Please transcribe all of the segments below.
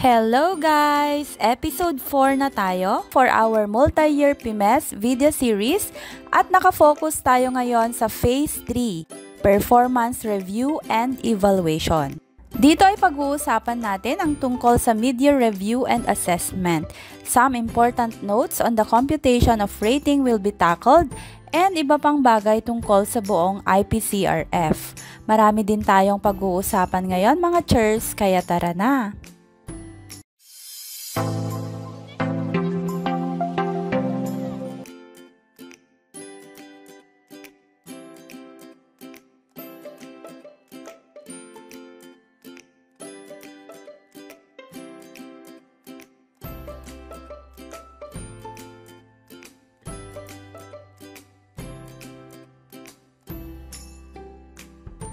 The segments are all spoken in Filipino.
Hello guys! Episode 4 na tayo for our multi-year PMES video series at nakafocus tayo ngayon sa Phase 3, Performance Review and Evaluation. Dito ay pag-uusapan natin ang tungkol sa mid-year review and assessment. Some important notes on the computation of rating will be tackled and iba pang bagay tungkol sa buong IPCRF. Marami din tayong pag-uusapan ngayon mga chers, kaya tara na!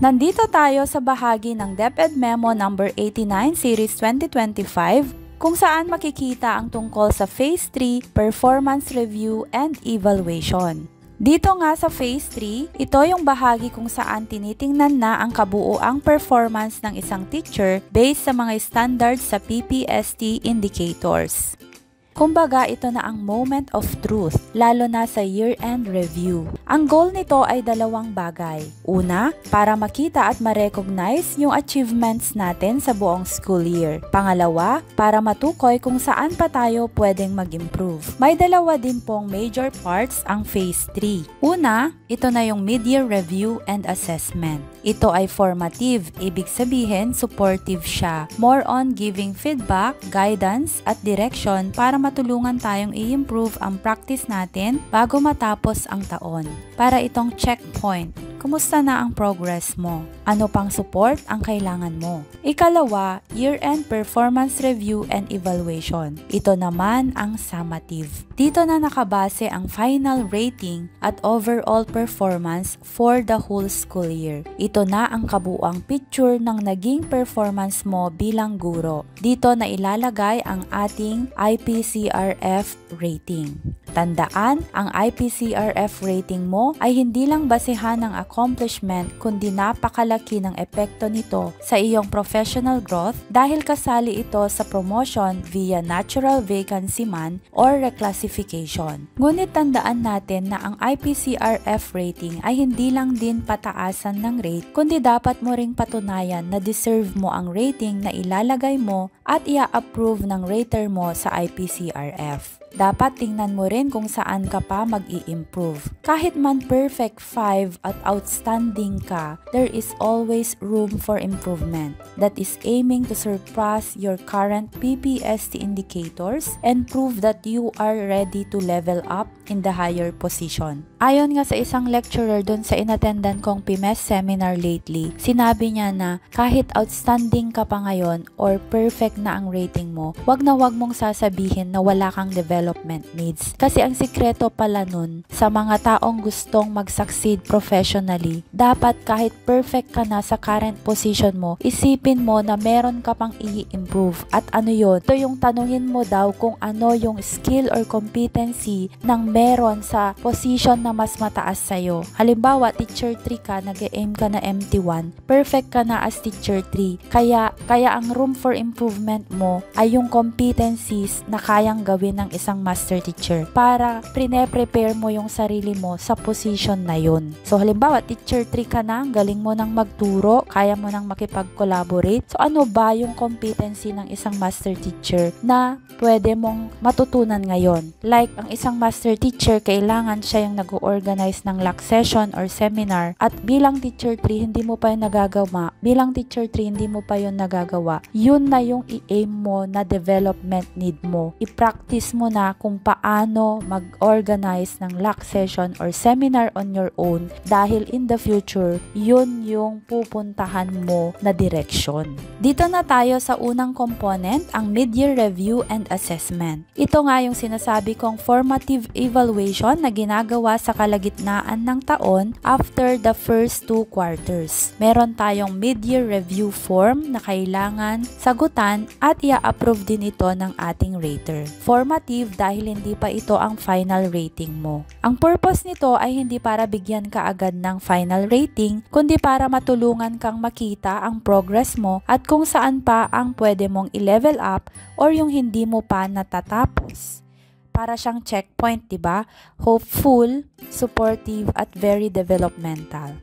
Nandito tayo sa bahagi ng DepEd Memo number 89 Series 2025 kung saan makikita ang tungkol sa Phase 3 Performance Review and Evaluation. Dito nga sa Phase 3, ito yung bahagi kung saan tinitingnan na ang kabuuang performance ng isang teacher based sa mga standards sa PPST indicators. Kumbaga, ito na ang moment of truth, lalo na sa year-end review. Ang goal nito ay dalawang bagay. Una, para makita at ma-recognize yung achievements natin sa buong school year. Pangalawa, para matukoy kung saan pa tayo pwedeng mag-improve. May dalawa din pong major parts ang Phase 3. Una, ito na yung mid-year review and assessment. Ito ay formative, ibig sabihin supportive siya. More on giving feedback, guidance, at direction para matulungan tayong i-improve ang practice natin bago matapos ang taon. Para itong checkpoint, kumusta na ang progress mo? Ano pang support ang kailangan mo? Ikalawa, year-end performance review and evaluation. Ito naman ang summative. Dito na nakabase ang final rating at overall performance for the whole school year. Ito na ang kabuuang picture ng naging performance mo bilang guro. Dito na ilalagay ang ating IPCRF rating. Tandaan, ang IPCRF rating mo ay hindi lang basehan ng accomplishment kundi napakalaki ng epekto nito sa iyong professional growth dahil kasali ito sa promotion via natural vacancy man or reclassification. Ngunit tandaan natin na ang IPCRF rating ay hindi lang din pataasan ng rate kundi dapat mo ring patunayan na deserve mo ang rating na ilalagay mo at i-approve ng rater mo sa IPCRF. Dapat tingnan mo rin kung saan ka pa mag-i-improve. Kahit man perfect 5 at outstanding ka, there is always room for improvement. That is aiming to surpass your current PPST indicators and prove that you are ready to level up in the higher position. Ayon nga sa isang lecturer dun sa inattendan kong PMES seminar lately, sinabi niya na kahit outstanding ka pa ngayon or perfect na ang rating mo, wag mong sasabihin na wala kang development needs. Kasi ang sikreto pala nun sa mga taong gustong mag-succeed professionally, dapat kahit perfect ka na sa current position mo, isipin mo na meron ka pang i-improve. At ano yun? Ito yung tanungin mo daw kung ano yung skill or competency ng meron sa position na mas mataas sa'yo. Halimbawa, teacher 3 ka, nag-aim ka na MT1, perfect ka na as teacher 3. Kaya ang room for improvement mo ay yung competencies na kayang gawin ng isang master teacher para prepare mo yung sarili mo sa position na yun. So halimbawa, teacher 3 ka na, galing mo nang magturo, kaya mo nang makipag-collaborate. So ano ba yung competency ng isang master teacher na pwede mong matutunan ngayon? Like, ang isang master teacher, kailangan siya yung nag-organize ng LAC session or seminar at bilang teacher 3, hindi mo pa yung nagagawa. Bilang teacher 3, hindi mo pa yung nagagawa. Yun na yung i-aim mo na development need mo. I-practice mo na kung paano mag-organize ng LAC session or seminar on your own dahil in the future, yun yung pupuntahan mo na direction. Dito na tayo sa unang component, ang mid-year review and assessment. Ito nga yung sinasabi kong formative evaluation na ginagawa sa kalagitnaan ng taon after the first 2 quarters. Meron tayong mid-year review form na kailangan kailangan sagutan at i-approve din ito ng ating rater. Formative dahil hindi pa ito ang final rating mo. Ang purpose nito ay hindi para bigyan ka agad ng final rating, kundi para matulungan kang makita ang progress mo at kung saan pa ang pwede mong i-level up or yung hindi mo pa natatapos. Para siyang checkpoint, diba? Hopeful, supportive, at very developmental.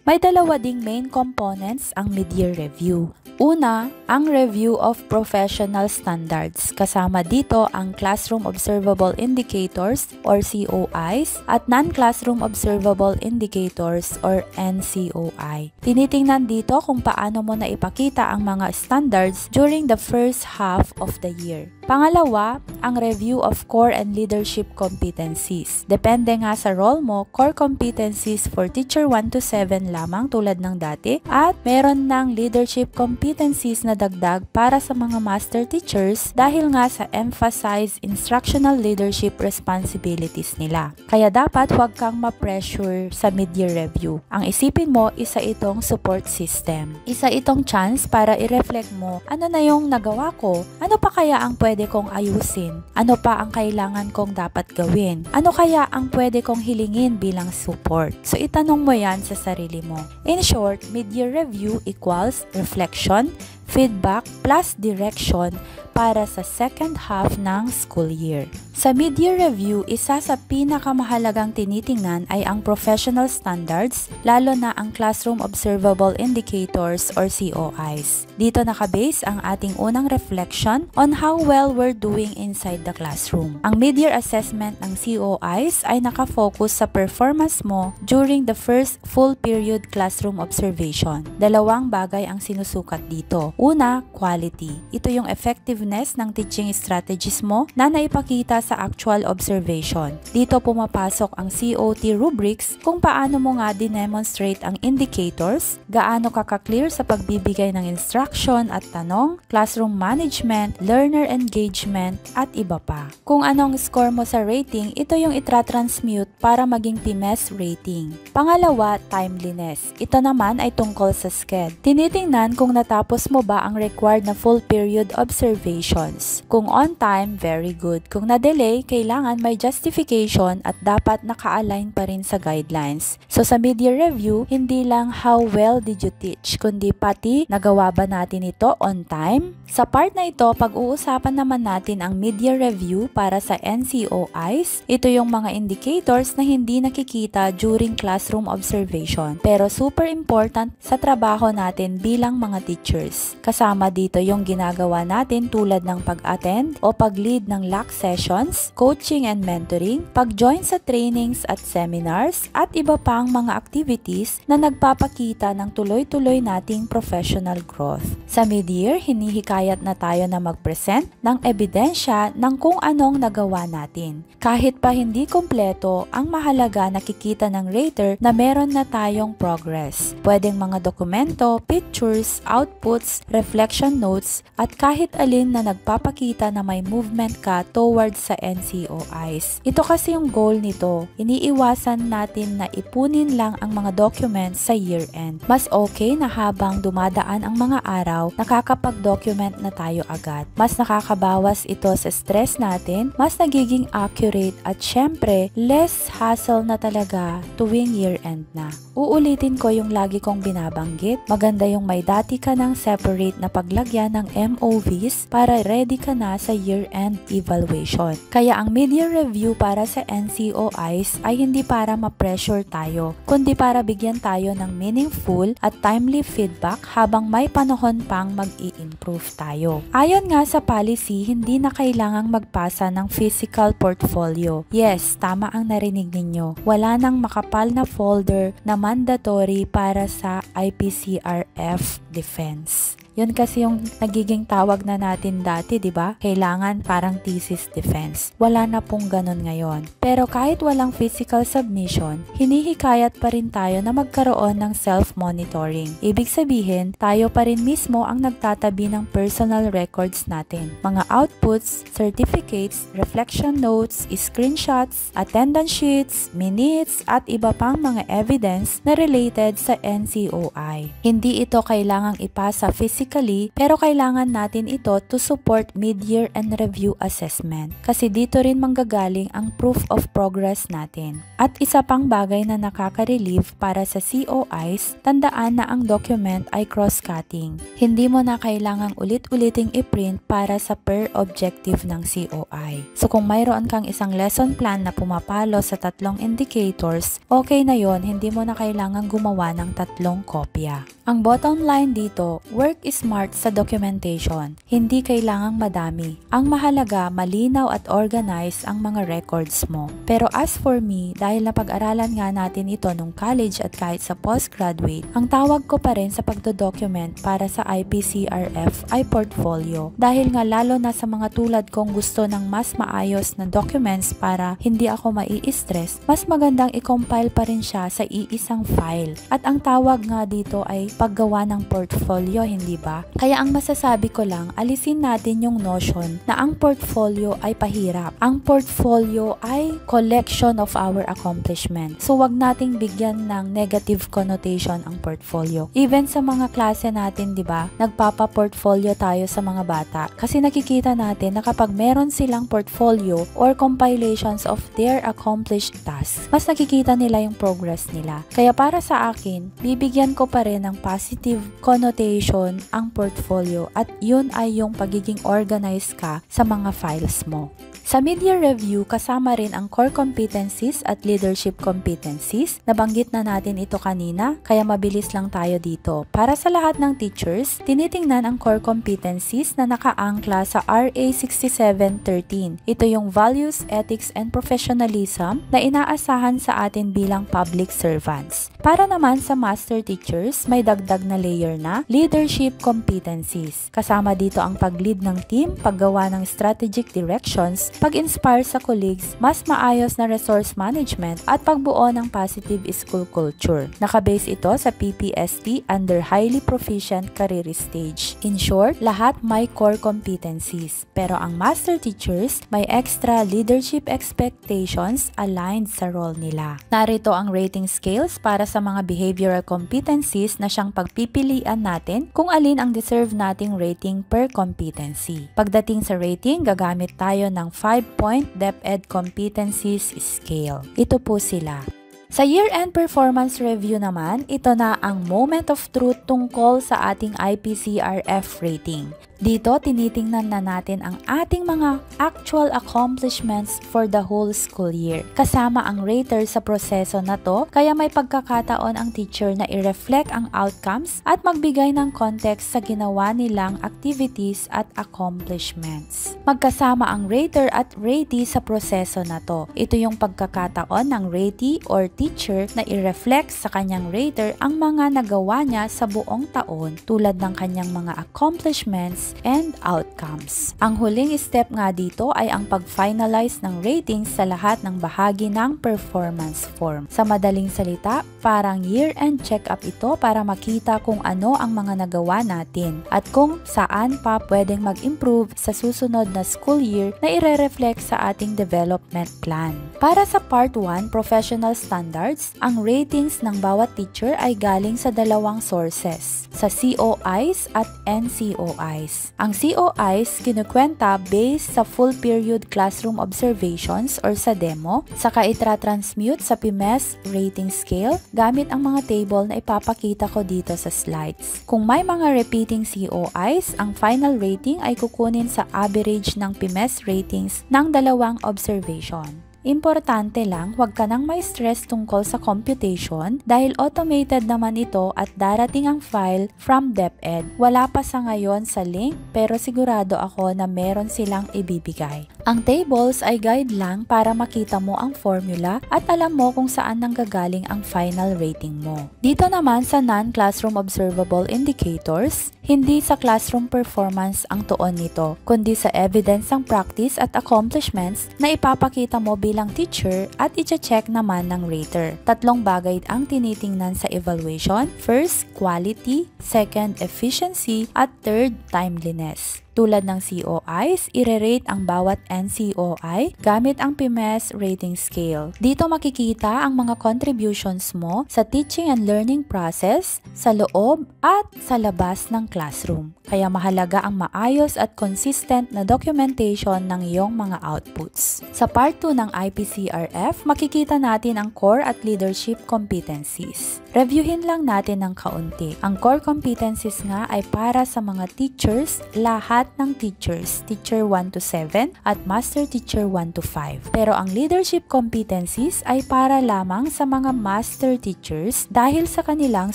May dalawa ding main components ang mid-year review. Una, ang review of professional standards. Kasama dito ang Classroom Observable Indicators or COIs at Non-Classroom Observable Indicators or NCOI. Tinitingnan dito kung paano mo na ipakita ang mga standards during the first half of the year. Pangalawa, ang review of core and leadership competencies. Depende nga sa role mo, core competencies for teacher 1 to 7 lamang tulad ng dati at meron ng leadership competencies na dagdag para sa mga master teachers dahil nga sa emphasize instructional leadership responsibilities nila. Kaya dapat huwag kang ma-pressure sa mid-year review. Ang isipin mo, isa itong support system. Isa itong chance para i-reflect mo, ano na yung nagawa ko? Ano pa kaya ang pwede kong ayusin? Ano pa ang kailangan kong dapat gawin? Ano kaya ang pwede kong hilingin bilang support? So itanong mo yan sa sarili mo. In short, mid-year review equals reflection, feedback plus direction para sa second half ng school year. Sa mid-year review, isa sa pinakamahalagang tinitingnan ay ang professional standards, lalo na ang Classroom Observable Indicators or COIs. Dito nakabase ang ating unang reflection on how well we're doing inside the classroom. Ang mid-year assessment ng COIs ay nakafocus sa performance mo during the first full period classroom observation. Dalawang bagay ang sinusukat dito. Una, quality. Ito yung effectiveness ng teaching strategies mo na naipakita sa actual observation. Dito pumapasok ang COT rubrics kung paano mo nga dinemonstrate ang indicators, gaano ka-clear sa pagbibigay ng instruction at tanong, classroom management, learner engagement, at iba pa. Kung anong score mo sa rating, ito yung itra-transmute para maging PMES rating. Pangalawa, timeliness. Ito naman ay tungkol sa SCED. Tinitingnan kung natapos mo ba ang required na full period observations. Kung on time, very good. Kung na-delay, kailangan may justification at dapat naka-align pa rin sa guidelines. So sa mid-year review, hindi lang how well did you teach, kundi pati nagawa ba natin ito on time? Sa part na ito, pag-uusapan naman natin ang mid-year review para sa NCOIs. Ito yung mga indicators na hindi nakikita during classroom observation, pero super important sa trabaho natin bilang mga teachers. Kasama dito yung ginagawa natin tulad ng pag-attend o pag-lead ng LAC sessions, coaching and mentoring, pag-join sa trainings at seminars, at iba pang mga activities na nagpapakita ng tuloy-tuloy nating professional growth. Sa mid-year, hinihikayat na tayo na mag-present ng ebidensya ng kung anong nagawa natin. Kahit pa hindi kompleto, ang mahalaga nakikita ng rater na meron na tayong progress. Pwedeng mga dokumento, pictures, outputs, reflection notes, at kahit alin na nagpapakita na may movement ka towards sa NCOIs. Ito kasi yung goal nito. Iniiwasan natin na ipunin lang ang mga documents sa year-end. Mas okay na habang dumadaan ang mga araw, nakakapag-document na tayo agad. Mas nakakabawas ito sa stress natin, mas nagiging accurate at syempre, less hassle na talaga tuwing year-end na. Uulitin ko yung lagi kong binabanggit. Maganda yung may dati ka ng separate na paglagyan ng MOVs para ready ka na sa year-end evaluation. Kaya ang mid-year review para sa NCOIs ay hindi para ma-pressure tayo, kundi para bigyan tayo ng meaningful at timely feedback habang may panahon pang mag-i-improve tayo. Ayon nga sa policy, hindi na kailangang magpasa ng physical portfolio. Yes, tama ang narinig ninyo. Wala nang makapal na folder na mandatory para sa IPCRF defense. Yun kasi yung nagiging tawag na natin dati, di ba? Kailangan parang thesis defense. Wala na pong ganun ngayon. Pero kahit walang physical submission, hinihikayat pa rin tayo na magkaroon ng self-monitoring. Ibig sabihin, tayo pa rin mismo ang nagtatabi ng personal records natin. Mga outputs, certificates, reflection notes, screenshots, attendance sheets, minutes, at iba pang mga evidence na related sa NCOI. Hindi ito kailangang ipasa physical specifically, pero kailangan natin ito to support mid-year and review assessment. Kasi dito rin manggagaling ang proof of progress natin. At isa pang bagay na nakaka-relieve para sa COIs, tandaan na ang document ay cross-cutting. Hindi mo na kailangang ulit-uliting i-print para sa per objective ng COI. So kung mayroon kang isang lesson plan na pumapalo sa 3 indicators, okay na yon, hindi mo na kailangang gumawa ng 3 kopya. Ang bottom line dito, work smart sa documentation. Hindi kailangang madami. Ang mahalaga, malinaw at organized ang mga records mo. Pero as for me, dahil napag-aralan nga natin ito nung college at kahit sa postgraduate, ang tawag ko pa rin sa pagdodocument para sa IPCRF ay portfolio. Dahil nga lalo na sa mga tulad kong gusto ng mas maayos na documents para hindi ako mai-stress, mas magandang i-compile pa rin siya sa iisang file. At ang tawag nga dito ay paggawa ng portfolio, hindi ba? Kaya ang masasabi ko lang, alisin natin yung notion na ang portfolio ay pahirap. Ang portfolio ay collection of our accomplishment. So wag nating bigyan ng negative connotation ang portfolio. Even sa mga klase natin, di ba? Nagpapa-portfolio tayo sa mga bata kasi nakikita natin na kapag meron silang portfolio or compilations of their accomplished tasks, mas nakikita nila yung progress nila. Kaya para sa akin, bibigyan ko pa rin ng positive connotation ang portfolio at yun ay yung pagiging organized ka sa mga files mo. Sa mid-year review, kasama rin ang core competencies at leadership competencies. Nabanggit na natin ito kanina, kaya mabilis lang tayo dito. Para sa lahat ng teachers, tinitingnan ang core competencies na nakaangkla sa RA 6713. Ito yung values, ethics, and professionalism na inaasahan sa atin bilang public servants. Para naman sa master teachers, may dagdag na layer na leadership competencies. Kasama dito ang pag-lead ng team, paggawa ng strategic directions, pag-inspire sa colleagues, mas maayos na resource management at pagbuo ng positive school culture. Nakabase ito sa PPST under highly proficient career stage. In short, lahat may core competencies. Pero ang master teachers may extra leadership expectations aligned sa role nila. Narito ang rating scales para sa mga behavioral competencies na siyang pagpipilian natin kung alin ang deserve nating rating per competency. Pagdating sa rating, gagamit tayo ng 5-point DepEd Competencies Scale. Ito po sila. Sa year-end performance review naman, ito na ang moment of truth tungkol sa ating IPCRF rating. Dito, tinitingnan na natin ang ating mga actual accomplishments for the whole school year. Kasama ang rater sa proseso na to, kaya may pagkakataon ang teacher na i-reflect ang outcomes at magbigay ng context sa ginawa nilang activities at accomplishments. Magkasama ang rater at ratee sa proseso na to. Ito yung pagkakataon ng ratee or teacher na i-reflect sa kanyang rater ang mga nagawa niya sa buong taon tulad ng kanyang mga accomplishments and outcomes. Ang huling step nga dito ay ang pag-finalize ng ratings sa lahat ng bahagi ng performance form. Sa madaling salita, parang year-end check-up ito para makita kung ano ang mga nagawa natin at kung saan pa pwedeng mag-improve sa susunod na school year na ire-reflect sa ating development plan. Para sa Part 1, Professional Standards, ang ratings ng bawat teacher ay galing sa dalawang sources, sa COIs at NCOIs. Ang COIs kinukwenta based sa full period classroom observations or sa demo, saka itra-transmute sa PIMES rating scale gamit ang mga table na ipapakita ko dito sa slides. Kung may mga repeating COIs, ang final rating ay kukunin sa average ng PIMES ratings ng dalawang observation. Importante lang, huwag ka nang may stress tungkol sa computation dahil automated naman ito at darating ang file from DepEd. Wala pa sa ngayon sa link pero sigurado ako na meron silang ibibigay. Ang tables ay guide lang para makita mo ang formula at alam mo kung saan nanggagaling ang final rating mo. Dito naman sa non-classroom observable indicators, hindi sa classroom performance ang tuon nito, kundi sa evidence ng practice at accomplishments na ipapakita mo bilang teacher at i-check naman ng rater. 3 bagay ang tinitingnan sa evaluation. First, quality. Second, efficiency. At third, timeliness. Tulad ng COIs, ire-rate ang bawat NCOI gamit ang PIMES rating scale. Dito makikita ang mga contributions mo sa teaching and learning process, sa loob at sa labas ng classroom. Kaya mahalaga ang maayos at consistent na documentation ng iyong mga outputs. Sa part 2 ng IPCRF, makikita natin ang core at leadership competencies. Reviewin lang natin ng kaunti. Ang core competencies nga ay para sa mga teachers, lahat ng teachers, teacher 1 to 7 at master teacher 1 to 5. Pero ang leadership competencies ay para lamang sa mga master teachers dahil sa kanilang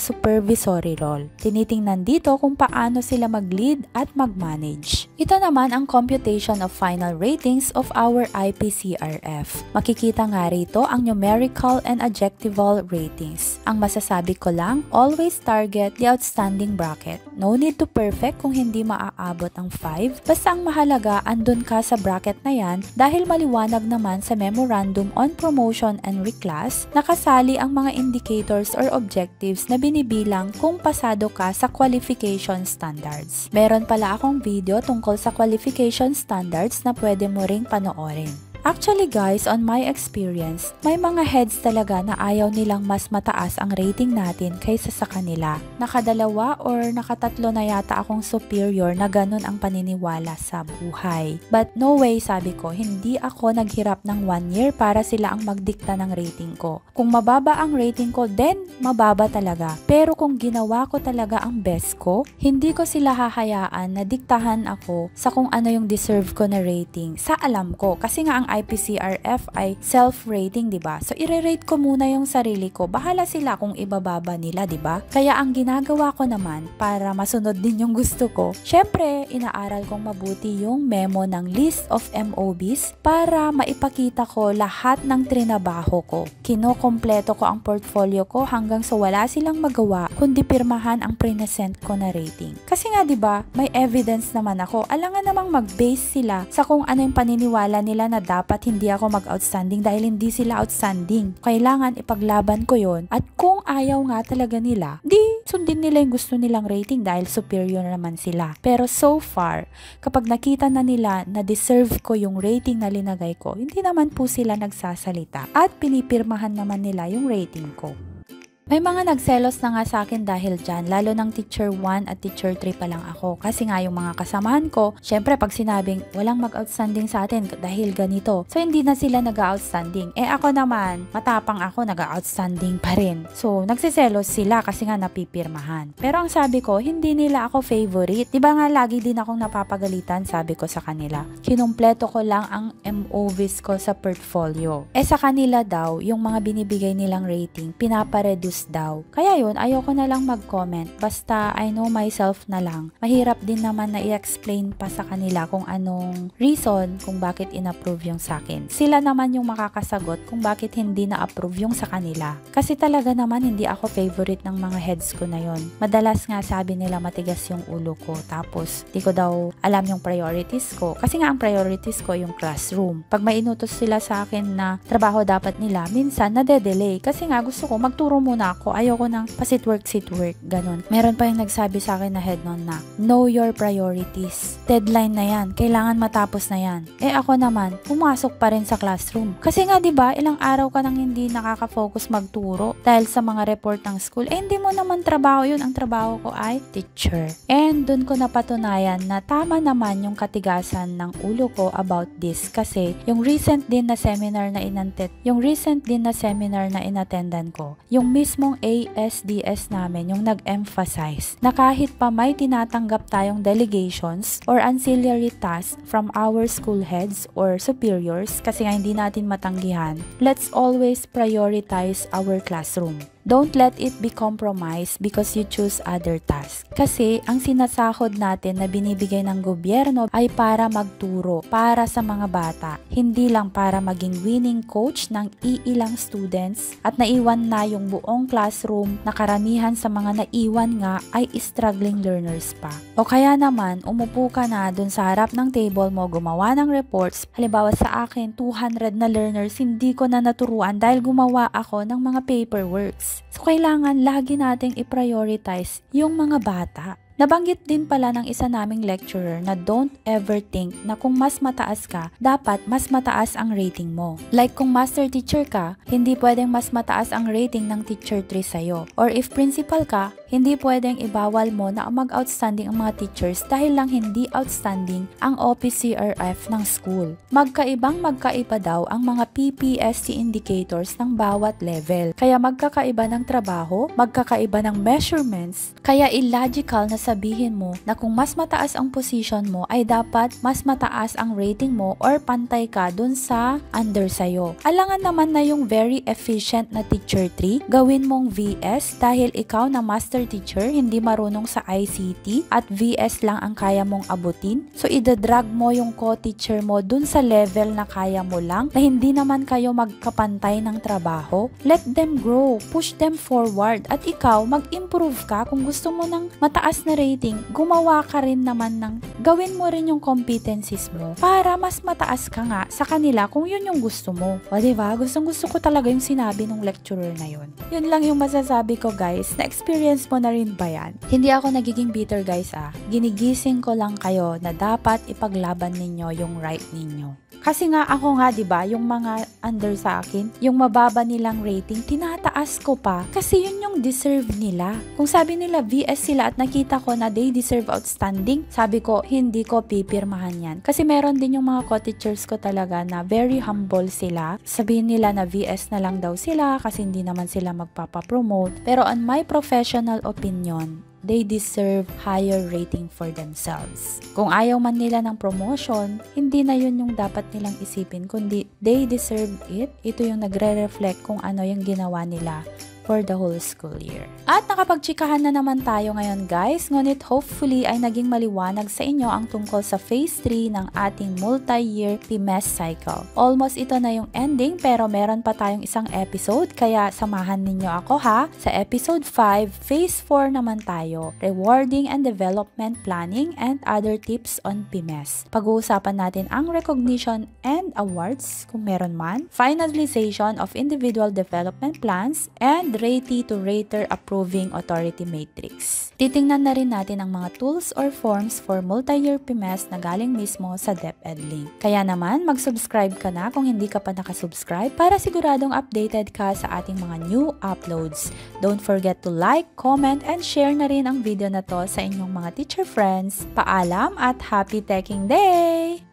supervisory role. Tinitingnan dito kung paano sila mag-lead at mag-manage. Ito naman ang computation of final ratings of our IPCRF. Makikita nga rito ang numerical and adjectival ratings. Ang masasabi ko lang, always target the outstanding bracket. No need to perfect kung hindi maaabot ang 5. Basta ang mahalaga, andun ka sa bracket na yan dahil maliwanag naman sa Memorandum on Promotion and Reclass nakasali ang mga indicators or objectives na binibilang kung pasado ka sa qualification standards. Meron pala akong video tungkol sa qualification standards na pwede mo ring panoorin. Actually guys, on my experience, may mga heads talaga na ayaw nilang mas mataas ang rating natin kaysa sa kanila. Nakadalawa or nakatatlo na yata akong superior na ganun ang paniniwala sa buhay. But no way, sabi ko, hindi ako naghirap ng 1 year para sila ang magdikta ng rating ko. Kung mababa ang rating ko, then mababa talaga. Pero kung ginawa ko talaga ang best ko, hindi ko sila hahayaan na diktahan ako sa kung ano yung deserve ko na rating. Sa alam ko, kasi nga ang IPCRF ay self-rating, 'di ba? So ire-rate ko muna yung sarili ko. Bahala sila kung ibababa nila, 'di ba? Kaya ang ginagawa ko naman para masunod din yung gusto ko, syempre, inaaral kong mabuti yung memo ng list of MOBs para maipakita ko lahat ng trinabaho ko. Kinokompleto ko ang portfolio ko hanggang sa wala silang magawa kundi pirmahan ang present ko na rating. Kasi nga 'di ba, may evidence naman ako. Alangan namang mag-base sila sa kung ano yung paniniwala nila na dapat hindi ako mag-outstanding dahil hindi sila outstanding. Kailangan ipaglaban ko yon at kung ayaw nga talaga nila, di sundin nila yung gusto nilang rating dahil superior naman sila. Pero so far, kapag nakita na nila na deserve ko yung rating na linagay ko, hindi naman po sila nagsasalita at pinipirmahan naman nila yung rating ko. May mga nagselos na nga sa akin dahil dyan, lalo ng teacher 1 at teacher 3 pa lang ako. Kasi nga yung mga kasamahan ko, syempre pag sinabing walang mag-outstanding sa atin dahil ganito, so hindi na sila nag-outstanding. Eh ako naman, matapang ako, nag-outstanding pa rin. So nagsiselos sila kasi nga napipirmahan. Pero ang sabi ko, hindi nila ako favorite. Diba nga lagi din akong napapagalitan, sabi ko sa kanila. Kinumpleto ko lang ang MOVs ko sa portfolio. Eh sa kanila daw, yung mga binibigay nilang rating, pinapareduce daw. Kaya yun, ayoko na lang mag-comment. Basta I know myself na lang. Mahirap din naman na i-explain pa sa kanila kung anong reason kung bakit in-approve yung sa akin. Sila naman yung makakasagot kung bakit hindi na-approve yung sa kanila. Kasi talaga naman hindi ako favorite ng mga heads ko na yon. Madalas nga sabi nila matigas yung ulo ko. Tapos di ko daw alam yung priorities ko. Kasi nga ang priorities ko yung classroom. Pag may inutos sila sa akin na trabaho dapat nila, minsan nade-delay. Kasi nga gusto ko magturo muna ako. Ayoko ng pa-sit work, ganun. Meron pa yung nagsabi sa akin na head nun na, know your priorities. Deadline na yan. Kailangan matapos na yan. Eh ako naman, pumasok pa rin sa classroom. Kasi nga 'di ba, ilang araw ka nang hindi nakaka-focus magturo dahil sa mga report ng school. Eh hindi mo naman trabaho yun. Ang trabaho ko ay teacher. And dun ko napatunayan na tama naman yung katigasan ng ulo ko about this kasi yung recent din na seminar na inattendan ko, yung mismong ASDS namin yung nag-emphasize na kahit pa may tinatanggap tayong delegations or ancillary tasks from our school heads or superiors kasi nga hindi natin matanggihan, let's always prioritize our classroom. Don't let it be compromised because you choose other tasks. Kasi ang sinasahod natin na binibigay ng gobyerno ay para magturo, para sa mga bata. Hindi lang para maging winning coach ng iilang students at naiwan na yung buong classroom na karamihan sa mga naiwan nga ay struggling learners pa. O kaya naman, umupo ka na dun sa harap ng table mo, gumawa ng reports. Halimbawa sa akin, 200 na learners, hindi ko na naturuan dahil gumawa ako ng mga paperworks. So, kailangan lagi nating i-prioritize yung mga bata. Nabanggit din pala ng isa naming lecturer na don't ever think na kung mas mataas ka, dapat mas mataas ang rating mo. Like kung master teacher ka, hindi pwedeng mas mataas ang rating ng teacher 3 sa'yo. Or if principal ka, hindi pwedeng ibawal mo na mag-outstanding ang mga teachers dahil lang hindi outstanding ang OPCRF ng school. Magkaiba daw ang mga PPSC indicators ng bawat level. Kaya magkakaiba ng trabaho, magkakaiba ng measurements, kaya illogical na sabihin mo na kung mas mataas ang position mo ay dapat mas mataas ang rating mo or pantay ka dun sa under sa'yo. Alangan naman na yung very efficient na teacher 3, gawin mong VS dahil ikaw na master teacher hindi marunong sa ICT at VS lang ang kaya mong abutin. So idadrag mo yung co-teacher mo dun sa level na kaya mo lang na hindi naman kayo magkapantay ng trabaho. Let them grow, push them forward at ikaw mag-improve ka kung gusto mo ng mataas na rating, gumawa ka rin naman gawin mo rin yung competencies mo para mas mataas ka nga sa kanila kung yun yung gusto mo. O diba? Gustong-gusto ko talaga yung sinabi ng lecturer na yun. Yun lang yung masasabi ko guys. Na-experience mo na rin ba yan? Hindi ako nagiging bitter guys Ginigising ko lang kayo na dapat ipaglaban ninyo yung right ninyo. Kasi nga ako nga 'di ba, yung mga under sa akin, yung mababa nilang rating, tinataas ko pa kasi yun yung deserve nila. Kung sabi nila VS sila at nakita ko na they deserve outstanding, sabi ko hindi ko pipirmahan yan. Kasi meron din yung mga co-teachers ko talaga na very humble sila. Sabihin nila na VS na lang daw sila kasi hindi naman sila magpapapromote. Pero on my professional opinion, they deserve higher rating for themselves. Kung ayaw man nila ng promotion, hindi na yun yung dapat nilang isipin, kundi they deserve it. Ito yung nagre-reflect kung ano yung ginawa nila for the whole school year. At nakapagtsikahan na naman tayo ngayon guys, ngunit hopefully ay naging maliwanag sa inyo ang tungkol sa phase 3 ng ating multi-year PMS cycle. Almost ito na yung ending pero meron pa tayong isang episode kaya samahan ninyo ako ha. Sa episode 5, phase 4 naman tayo, rewarding and development planning and other tips on PMS. Pag-uusapan natin ang recognition and awards kung meron man, finalization of individual development plans, and Ratee to Rater Approving Authority Matrix. Titingnan na rin natin ang mga tools or forms for multi-year PMS na galing mismo sa DepEd link. Kaya naman, mag-subscribe ka na kung hindi ka pa nakasubscribe para siguradong updated ka sa ating mga new uploads. Don't forget to like, comment, and share na rin ang video na to sa inyong mga teacher friends. Paalam at happy teching day!